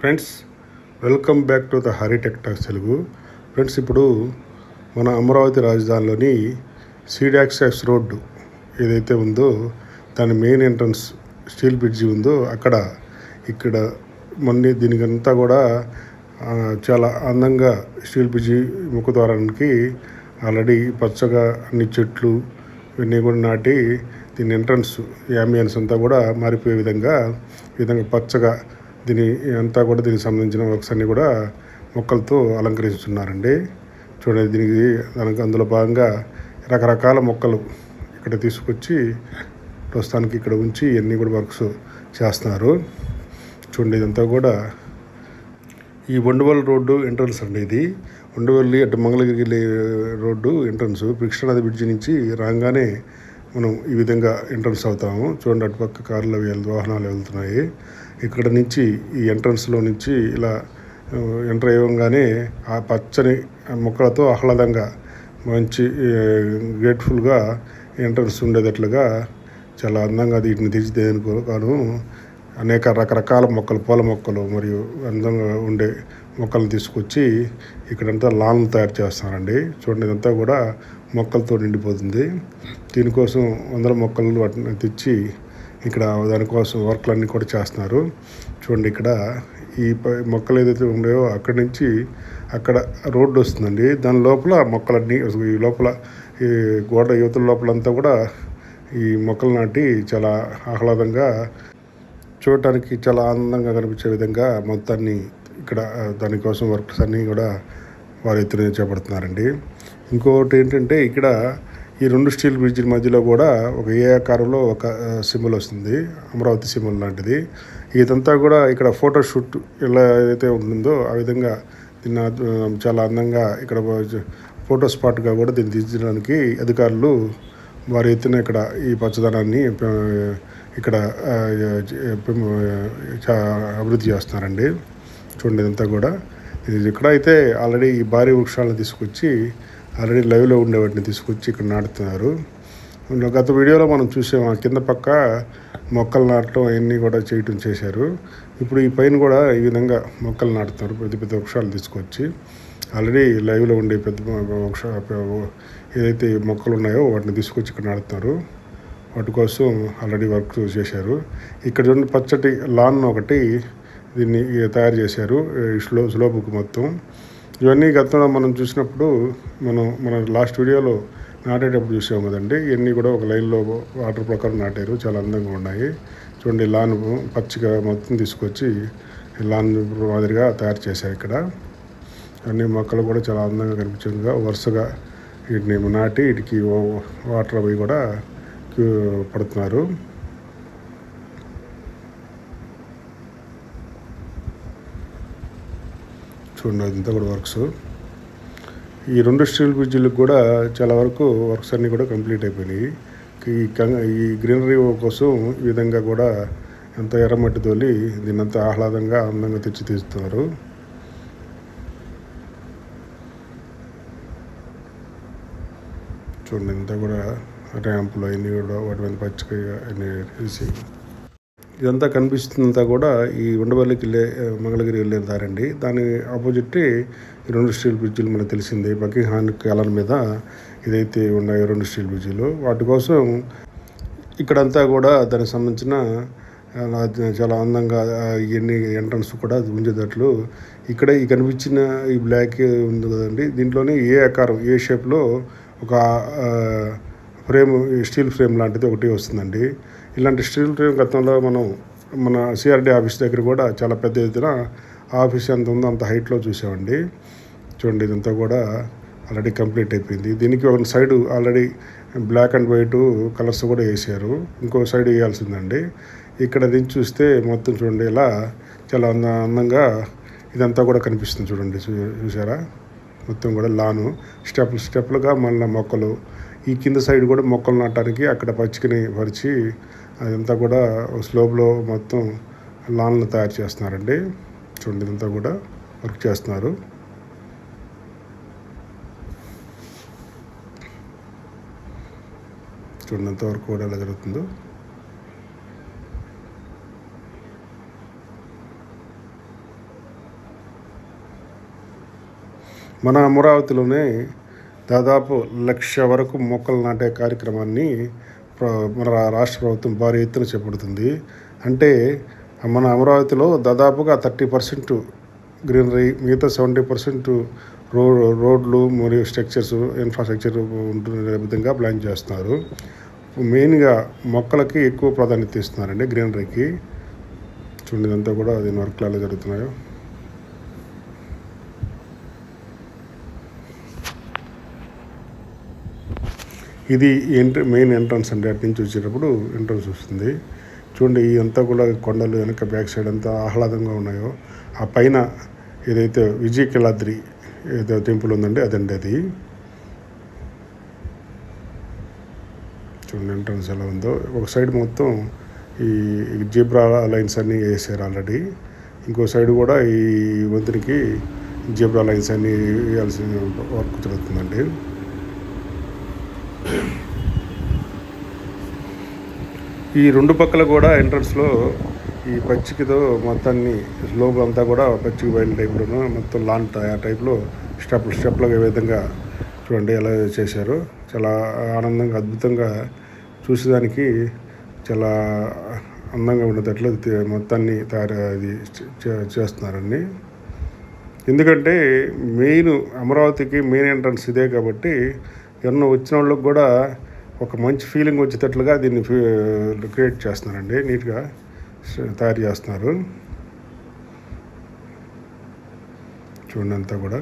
Friends, welcome back to the Hari tech talks Telugu. Friends, ఇప్పుడు మన Amaravati రాజధానిలోని seed access road ఏదైతే ఉందో దాని మెయిన్ ఎంట్రన్స్ స్టీల్ బ్రిడ్జి ఉందో ఇక్కడ దీనికంతా కూడా చాలా అందంగా స్టీల్ బ్రిడ్జి ముఖద్వారానికి ఆల్రెడీ పచ్చగా అన్ని చెట్లు ఇవన్నీ కూడా నాటి దీని ఎంట్రన్స్ యాంబియన్స్ అంతా కూడా మారిపోయే విధంగా పచ్చగా దీనికి సంబంధించిన వర్క్స్ అన్నీ కూడా మొక్కలతో అలంకరిస్తున్నారండి. చూడండి, అందులో భాగంగా రకరకాల మొక్కలు ఇక్కడ తీసుకొచ్చి ప్రస్తుతానికి ఇక్కడ ఉంచి ఇవన్నీ కూడా వర్క్స్ చేస్తున్నారు. చూడండి, ఇదంతా కూడా ఈ ఉండవల్లి రోడ్డు ఎంట్రన్స్ అండి. ఇది ఉండవల్లి అటు మంగళగిరి రోడ్డు ఎంట్రన్స్. కృష్ణానది బ్రిడ్జి నుంచి రాగానే మనం ఈ విధంగా ఎంట్రన్స్ అవుతాము. చూడండి, అటుపక్క కార్లు వాహనాలు వెళ్తున్నాయి. ఇక్కడ నుంచి ఈ ఎంట్రన్స్లో నుంచి ఇలా ఎంటర్ అయ్యగానే ఆ పచ్చని మొక్కలతో ఆహ్లాదంగా మంచి గ్రేట్ఫుల్గా ఎంట్రన్స్ ఉండేటట్లుగా చాలా అందంగా వీటిని తీర్చిదిద్దేందుకు గాను అనేక రకరకాల మొక్కలు, పూల మొక్కలు మరియు అందంగా ఉండే మొక్కలను తీసుకొచ్చి ఇక్కడంతా లాన్ తయారు చేస్తున్నారండి. చూడండి, ఇదంతా కూడా మొక్కలతో నిండిపోతుంది. దీనికోసం వందల మొక్కలు వాటిని తెచ్చి ఇక్కడ దానికోసం వర్క్లన్నీ కూడా చేస్తున్నారు. చూడండి, ఇక్కడ ఈ మొక్కలు ఏదైతే ఉన్నాయో అక్కడి నుంచి అక్కడ రోడ్డు వస్తుందండి. దాని లోపల మొక్కలన్నీ ఈ లోపల ఈ గోడ యువతల లోపలంతా కూడా ఈ మొక్కలు నాటి చాలా ఆహ్లాదంగా చూడటానికి చాలా ఆనందంగా కనిపించే విధంగా మొత్తాన్ని ఇక్కడ దానికోసం వర్క్స్ అన్నీ కూడా వారు ఎత్తున చేపడుతున్నారండి. ఇంకొకటి ఏంటంటే, ఇక్కడ ఈ రెండు స్టీల్ బ్రిడ్జిల మధ్యలో కూడా ఒక ఏ ఆకారంలో ఒక సింబల్ వస్తుంది, అమరావతి సింబల్ లాంటిది. ఇదంతా కూడా ఇక్కడ ఫోటోషూట్ ఎలా ఏదైతే ఉంటుందో ఆ విధంగా దీన్ని చాలా అందంగా ఇక్కడ ఫోటో స్పాట్గా కూడా దీన్ని తీర్చడానికి అధికారులు వారి ఎత్తున ఇక్కడ ఈ పచ్చదనాన్ని ఇక్కడ అభివృద్ధి చేస్తున్నారండి. చూడండి, ఇదంతా కూడా ఇక్కడ అయితే ఆల్రెడీ ఈ భారీ వృక్షాలను తీసుకొచ్చి ఆల్రెడీ లైవ్లో ఉండే వాటిని తీసుకొచ్చి ఇక్కడ నాటుతున్నారు. గత వీడియోలో మనం చూసాము, ఆ కింద పక్క మొక్కలు నాటడం అవన్నీ కూడా చేశారు. ఇప్పుడు ఈ పైన కూడా ఈ విధంగా మొక్కలు నాటుతున్నారు. పెద్ద పెద్ద వృక్షాలు తీసుకొచ్చి ఆల్రెడీ లైవ్లో ఉండే పెద్ద ఏదైతే మొక్కలు ఉన్నాయో వాటిని తీసుకొచ్చి ఇక్కడ నాటుతున్నారు. వాటి కోసం ఆల్రెడీ వర్క్ చేశారు. ఇక్కడ చూడండి, పచ్చటి లాన్ ఒకటి దీన్ని తయారు చేశారు స్లోపుకు మొత్తం. ఇవన్నీ గతంలో మనం చూసినప్పుడు మన లాస్ట్ వీడియోలో నాటేటప్పుడు చూసాము కదండి. ఇవన్నీ కూడా ఒక లైన్లో వాటర్ ప్రకారం నాటారు. చాలా అందంగా ఉన్నాయి. చూడండి, లాన్ పచ్చిగా మొత్తం తీసుకొచ్చి లాన్ మాదిరిగా తయారు చేశారు. ఇక్కడ అన్ని మొక్కలు కూడా చాలా అందంగా కనిపించేందుగా వరుసగా వీటిని నాటి వీటికి వాటర్ అవి కూడా పడుతున్నారు. చూడండి, అదంతా కూడా వర్క్స్. ఈ రెండు స్టీల్ బ్రిడ్జిలకు కూడా చాలా వరకు వర్క్స్ అన్నీ కూడా కంప్లీట్ అయిపోయినాయి. ఈ గ్రీనరీ కోసం ఈ విధంగా కూడా ఎంత ఎర్రమట్టి తోలి దీన్నంతా ఆహ్లాదంగా అందంగా తీస్తున్నారు. చూడండి, ఇంతా కూడా ర్యాంపులు అవన్నీ కూడా వాటి మీద పచ్చిగా వేసి ఇదంతా కనిపిస్తుందంతా కూడా ఈ ఉండవల్లికి మంగళగిరి వెళ్ళే దారండి. దాని ఆపోజిట్ ఈ రెండు స్టీల్ బ్రిడ్జిలు మనకు తెలిసిందే. బకింగ్హామ్ కాలన్ మీద ఇదైతే ఉన్నాయి రెండు స్టీల్ బ్రిడ్జిలు. వాటి కోసం ఇక్కడంతా కూడా దానికి సంబంధించిన చాలా అందంగా ఇవన్నీ ఎంట్రన్స్ కూడా ఉంచేటట్లు ఇక్కడ ఈ కనిపించిన ఈ బ్లాక్ ఉంది కదండి, దీంట్లోనే ఏ ఆకారం ఏ షేప్లో ఒక ఫ్రేమ్, స్టీల్ ఫ్రేమ్ లాంటిది ఒకటి వస్తుందండి. ఇలాంటి స్టీల్ ఫ్రేమ్ గతంలో మన సిఆర్డీ ఆఫీస్ దగ్గర కూడా చాలా పెద్ద ఎత్తున ఆఫీస్ ఎంత ఉందో అంత హైట్లో చూసామండి. చూడండి, ఇదంతా కూడా ఆల్రెడీ కంప్లీట్ అయిపోయింది. దీనికి ఒక side already black and white colours కూడా వేసారు. ఇంకో సైడ్ వేయాల్సిందండి. ఇక్కడ నుంచి చూస్తే మొత్తం చూడండి, ఇలా చాలా అందంగా ఇదంతా కూడా కనిపిస్తుంది. చూడండి, చూసారా, మొత్తం కూడా లాను స్టెప్లుగా మళ్ళీ మొక్కలు. ఈ కింద సైడ్ కూడా మొక్కలు నాటడానికి అక్కడ పచ్చికని పరిచి అదంతా కూడా స్లోప్లో మొత్తం లాన్లు తయారు చేస్తున్నారండి. చూడండి, ఇదంతా కూడా వర్క్ చేస్తున్నారు. చూడండి, అంతవరకు కూడా ఎలా జరుగుతుందో. మన అమరావతిలోనే దాదాపు 1,00,000 వరకు మొక్కలు నాటే కార్యక్రమాన్ని మన రాష్ట్ర ప్రభుత్వం భారీ ఎత్తున చేపడుతుంది. అంటే మన అమరావతిలో దాదాపుగా 30% గ్రీనరీ, మిగతా 70% రోడ్లు మరియు స్ట్రక్చర్స్, ఇన్ఫ్రాస్ట్రక్చర్ ఉంటున్న విధంగా ప్లాన్ చేస్తున్నారు. మెయిన్గా మొక్కలకి ఎక్కువ ప్రాధాన్యత ఇస్తున్నారండి, గ్రీనరీకి. చూడండి, ఇదంతా కూడా దీని వర్క్లు ఎలా జరుగుతున్నాయో. ఇది మెయిన్ ఎంట్రన్స్ అండి. అటు నుంచి వచ్చేటప్పుడు ఎంట్రన్స్ వస్తుంది. చూడండి, ఇదంతా కూడా కొండలు, వెనక బ్యాక్ సైడ్ అంతా ఆహ్లాదంగా ఉన్నాయో. ఆ పైన ఏదైతే విజయకిలాద్రి ఏదో టెంపుల్ ఉందండి, అదండి అది. చూడండి ఎంట్రన్స్ ఎలా ఉందో. ఒక సైడ్ మొత్తం ఈ జీబ్రా లైన్స్ అన్నీ వేసారు ఆల్రెడీ. ఇంకో సైడ్ కూడా ఈ వంతునికి జీబ్రా లైన్స్ అన్నీ వేయాల్సిన వర్క్ జరుగుతుందండి. ఈ రెండు పక్కల కూడా ఎంట్రన్స్లో ఈ పచ్చికతో మొత్తాన్ని లోపల అంతా కూడా పచ్చిక బయలు టైప్లోనూ మొత్తం లాన్ టైప్లో స్టెప్లుగా ఏ విధంగా చూడండి ఎలా చేశారు. చాలా ఆనందంగా, అద్భుతంగా, చూసేదానికి చాలా అందంగా ఉండేటట్లు మొత్తాన్ని అది చేస్తున్నారండి. ఎందుకంటే మెయిన్ అమరావతికి మెయిన్ ఎంట్రన్స్ ఇదే కాబట్టి ఎవరన్నా వచ్చిన వాళ్ళకి కూడా ఒక మంచి ఫీలింగ్ వచ్చేటట్లుగా దీన్ని క్రియేట్ చేస్తున్నారండి, నీట్గా తయారు చేస్తున్నారు. చూడండి అంతా కూడా.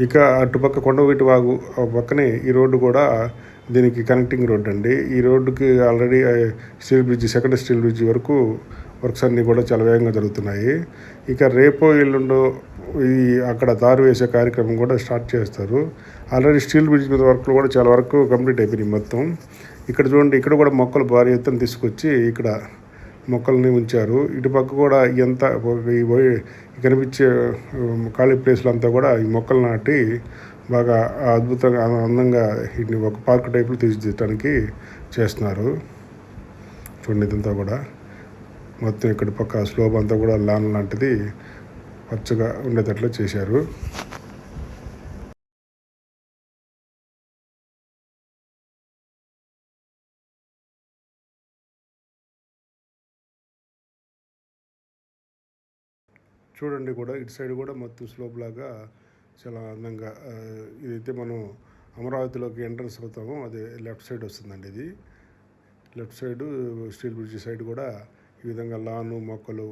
ఇక అటుపక్క కొండవీటి వాగు పక్కనే ఈ రోడ్డు కూడా దీనికి కనెక్టింగ్ రోడ్డు అండి. ఈ రోడ్డుకి already steel bridge, second steel bridge వరకు వర్క్స్ అన్నీ కూడా చాలా వేగంగా జరుగుతున్నాయి. ఇక రేపో ఎల్లుండో ఈ అక్కడ దారి వేసే కార్యక్రమం కూడా స్టార్ట్ చేస్తారు. ఆల్రెడీ స్టీల్ బ్రిడ్జ్ మీద వర్క్లు కూడా చాలా వరకు కంప్లీట్ అయిపోయినాయి మొత్తం. ఇక్కడ చూడండి, ఇక్కడ కూడా మొక్కలు భారీ ఎత్తున తీసుకొచ్చి ఇక్కడ మొక్కల్ని ఉంచారు. ఇటుపక్క కూడా ఎంత కనిపించే ఖాళీ ప్లేస్లు అంతా కూడా ఈ మొక్కలు నాటి బాగా అద్భుతంగా, అందంగా వీటిని ఒక పార్క్ టైప్లో తీర్చిదిద్దడానికి చేస్తున్నారు. చూడండి, ఇదంతా కూడా మొత్తం ఇక్కడ పక్క స్లోప్ అంతా కూడా లాన్ లాంటిది పచ్చగా ఉండేటట్లు చేశారు. చూడండి కూడా ఇటు సైడ్ కూడా మొత్తం స్లోప్ లాగా చాలా అందంగా, ఇదైతే మనం అమరావతిలోకి ఎంట్రన్స్ అవుతామో అది లెఫ్ట్ సైడ్ వస్తుందండి. ఇది left side steel bridge side కూడా ఈ విధంగా లాను, మొక్కలు,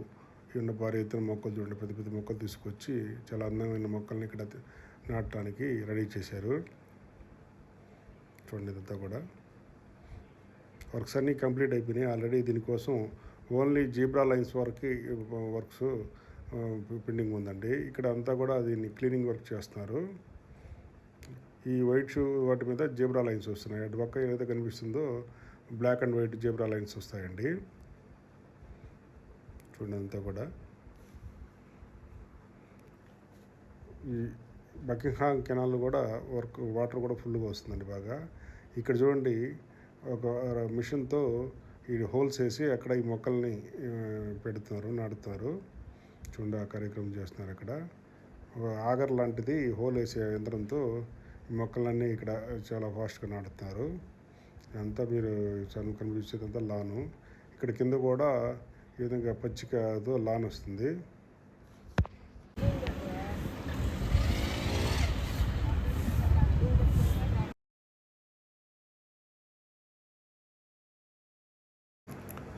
ఉన్న భారీ ఎత్తున మొక్కలు చూడండి, పెద్ద పెద్ద మొక్కలు తీసుకొచ్చి చాలా అందమైన మొక్కల్ని ఇక్కడ నాటడానికి రెడీ చేశారు. చూడండి, ఇదంతా కూడా వర్క్స్ అన్నీ కంప్లీట్ అయిపోయినాయి ఆల్రెడీ. దీనికోసం only zebra lines works pending ఉందండి. ఇక్కడ అంతా కూడా దీన్ని క్లీనింగ్ వర్క్ చేస్తున్నారు. ఈ వైట్ షూ వాటి మీద జీబ్రా లైన్స్ వస్తున్నాయి. అటు పక్క ఏదైతే కనిపిస్తుందో black and white zebra lines వస్తాయండి. చూడండి అంతా కూడా. ఈ బకింగ్హామ్ కెనాల్ కూడా వాటర్ కూడా ఫుల్గా వస్తుందండి బాగా. ఇక్కడ చూడండి, ఒక మిషన్తో ఈ హోల్స్ వేసి అక్కడ ఈ మొక్కల్ని పెడుతున్నారు, నాటుతున్నారు. చూడండి, ఆ కార్యక్రమం చేస్తున్నారు. అక్కడ ఆగర్ లాంటిది హోల్ వేసే యంత్రంతో ఈ మొక్కలన్నీ ఇక్కడ చాలా ఫాస్ట్గా నాటుతున్నారు. ఇదంతా మీరు కనిపించేదంతా లాను. ఇక్కడ కింద కూడా ఈ విధంగా పచ్చికతో లాన్ వస్తుంది.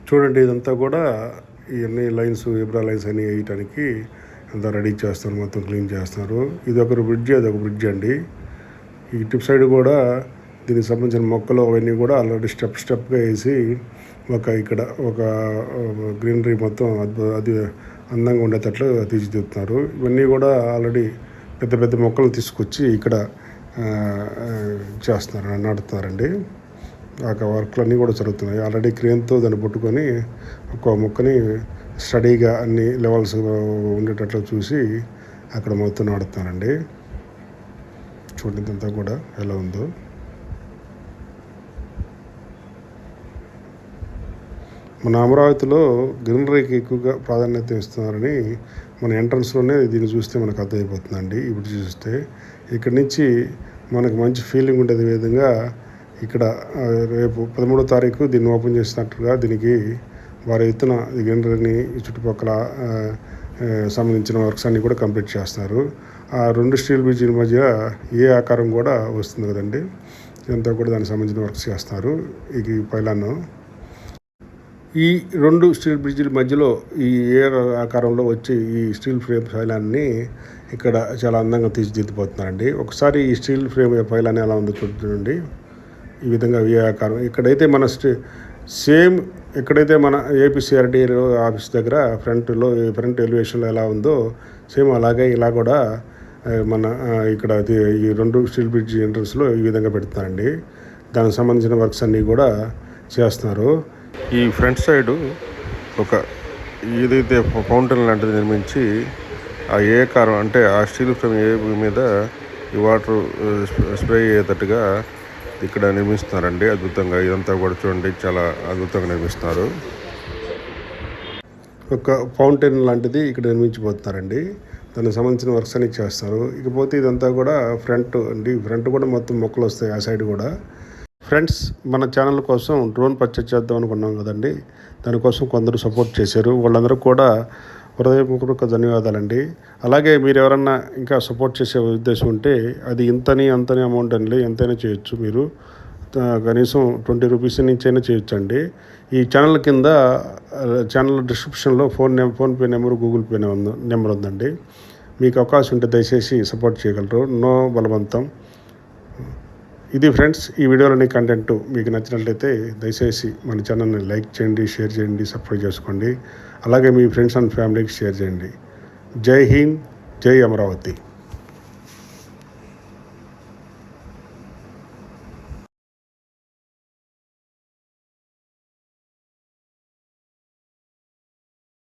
చూడండి, ఇదంతా కూడా ఇవన్నీ లైన్స్, ఇబ్రా లైన్స్ అన్నీ వేయటానికి అంతా రెడీ చేస్తారు, మొత్తం క్లీన్ చేస్తున్నారు. ఇది ఒక బ్రిడ్జ్, అదొక బ్రిడ్జ్ అండి. ఈ టిప్ సైడ్ కూడా దీనికి సంబంధించిన మొక్కలు అవన్నీ కూడా ఆల్రెడీ స్టెప్గా వేసి ఇక్కడ ఒక గ్రీనరీ మొత్తం అది అందంగా ఉండేటట్లు తీర్చిదిద్దుతున్నారు. ఇవన్నీ కూడా ఆల్రెడీ పెద్ద పెద్ద మొక్కలు తీసుకొచ్చి ఇక్కడ చేస్తున్నారు, నాటుతున్నారండి. ఆ వర్క్లు అన్నీ కూడా జరుగుతున్నాయి. ఆల్రెడీ క్రేన్తో దాన్ని పట్టుకొని ఒక మొక్కని స్టడీగా అన్ని లెవెల్స్ ఉండేటట్లు చూసి అక్కడ మొత్తం నాటుతున్నారండి. చూడండి అంతా కూడా ఎలా ఉందో. మన అమరావతిలో గ్రీనరీకి ఎక్కువగా ప్రాధాన్యత ఇస్తున్నారని మన ఎంట్రన్స్లోనే దీన్ని చూస్తే మనకు అర్థమైపోతుందండి. ఇప్పుడు చూస్తే ఇక్కడి నుంచి మనకు మంచి ఫీలింగ్ ఉండేది విధంగా ఇక్కడ రేపు 13వ తారీఖు దీన్ని ఓపెన్ చేసినట్టుగా దీనికి వారి ఎత్తున గ్రీనరీని చుట్టుపక్కల సంబంధించిన వర్క్స్ అన్నీ కూడా కంప్లీట్ చేస్తున్నారు. ఆ 2 స్టీల్ బ్రిడ్జిల మధ్య ఏ ఆకారం కూడా వస్తుంది కదండి, ఇదంతా కూడా దానికి సంబంధించిన వర్క్స్ చేస్తున్నారు. ఈ పైలాను ఈ 2 స్టీల్ బ్రిడ్జిల మధ్యలో ఈ ఏ ఆకారంలో వచ్చి ఈ స్టీల్ ఫ్రేమ్ పైలాన్ని ఇక్కడ చాలా అందంగా తీర్చిదిద్దుపోతున్నారండి. ఒకసారి ఈ స్టీల్ ఫ్రేమ్ పైలాన్ని ఎలా ఉందో చూడండి. ఈ విధంగా ఏ ఆకారం ఇక్కడైతే మన సేమ్ ఎక్కడైతే మన ఏపీసీఆర్డీ ఆఫీస్ దగ్గర ఫ్రంట్ ఎలివేషన్లో ఎలా ఉందో సేమ్ అలాగే ఇలా కూడా మన ఇక్కడ ఈ 2 స్టీల్ బ్రిడ్జ్ ఎంట్రన్స్లో ఈ విధంగా పెడుతున్నారండి. దానికి సంబంధించిన వర్క్స్ అన్నీ కూడా చేస్తున్నారు. ఈ ఫ్రంట్ సైడు ఏదైతే ఫౌంటైన్ లాంటిది నిర్మించి ఆ ఏ కారం అంటే ఆ స్టీల్ ఫ్రేమ్ ఏ మీద ఈ వాటర్ స్ప్రే అయ్యేటట్టుగా ఇక్కడ నిర్మిస్తున్నారండి. అద్భుతంగా ఇదంతా కూడా చూడండి, చాలా అద్భుతంగా నిర్మిస్తున్నారు. ఒక ఫౌంటైన్ లాంటిది ఇక్కడ నిర్మించిపోతున్నారండి. దానికి సంబంధించిన వర్క్స్ అన్ని చేస్తారు. ఇకపోతే ఇదంతా కూడా ఫ్రంట్ కూడా మొత్తం మొక్కలు వస్తాయి ఆ సైడ్ కూడా. ఫ్రెండ్స్, మన ఛానల్ కోసం డ్రోన్ పర్చేజ్ చేద్దాం అనుకున్నాం కదండి, దానికోసం కొందరు సపోర్ట్ చేశారు. వాళ్ళందరూ కూడా హృదయపూర్వక ధన్యవాదాలండి. అలాగే మీరు ఎవరన్నా ఇంకా సపోర్ట్ చేసే ఉద్దేశం ఉంటే అది అంతని అమౌంట్ అండి, ఎంతైనా చేయొచ్చు. మీరు కనీసం 20 రూపీస్ నుంచి అయినా చేయొచ్చండి. ఈ ఛానల్ కింద ఛానల్ డిస్క్రిప్షన్లో PhonePe number, Google pay number ఉందండి. మీకు అవకాశం ఉంటే దయచేసి సపోర్ట్ చేయగలరు. నో బలవంతం. ఇది ఫ్రెండ్స్, ఈ వీడియోలోని కంటెంట్ మీకు నచ్చినట్లయితే దయచేసి మన ఛానల్ని లైక్ చేయండి, షేర్ చేయండి, సబ్స్క్రైబ్ చేసుకోండి. అలాగే మీ ఫ్రెండ్స్ అండ్ ఫ్యామిలీకి షేర్ చేయండి. జై హింద్, జై అమరావతి.